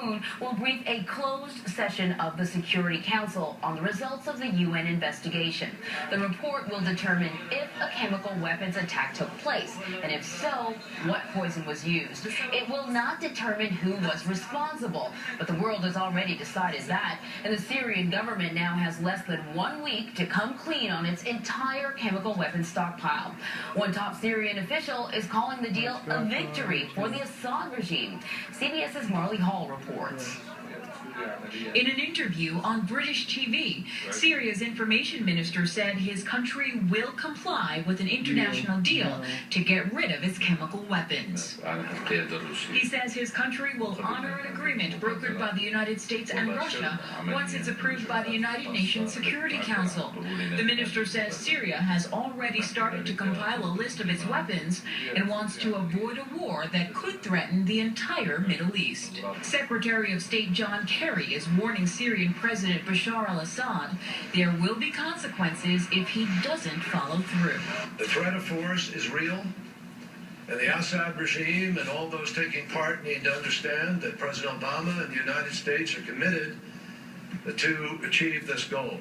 Moon will brief a closed session of the Security Council on the results of the UN investigation. The report will determine if a chemical weapons attack took place, and if so, what poison was used. It will not determine who was responsible, but the world has already decided that, and the Syrian government now has less than 1 week to come clean on its entire chemical weapons stockpile. One top Syrian official is calling the deal a victory for the Assad regime. CBS's Marley Hall reports. In an interview on British TV, Syria's information minister said his country will comply with an international deal to get rid of its chemical weapons. He says his country will honor an agreement brokered by the United States and Russia once it's approved by the United Nations Security Council. The minister says Syria has already started to compile a list of its weapons and wants to avoid a war that could threaten the entire Middle East. Secretary of State John Kerry is warning Syrian President Bashar al-Assad there will be consequences if he doesn't follow through. The threat of force is real, and the Assad regime and all those taking part need to understand that President Obama and the United States are committed to achieve this goal.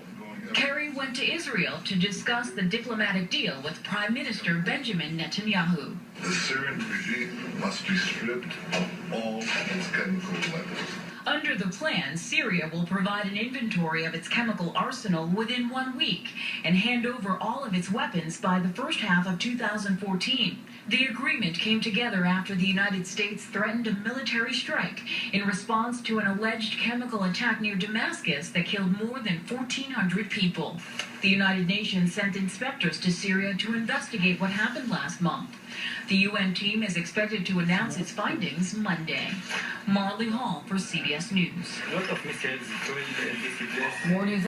Kerry went to Israel to discuss the diplomatic deal with Prime Minister Benjamin Netanyahu. The Syrian regime must be stripped of all its chemical weapons. Under the plan, Syria will provide an inventory of its chemical arsenal within 1 week and hand over all of its weapons by the first half of 2014. The agreement came together after the United States threatened a military strike in response to an alleged chemical attack near Damascus that killed more than 1,400 people. The United Nations sent inspectors to Syria to investigate what happened last month. The UN team is expected to announce its findings Monday. Marley Hall for CBS News. More news.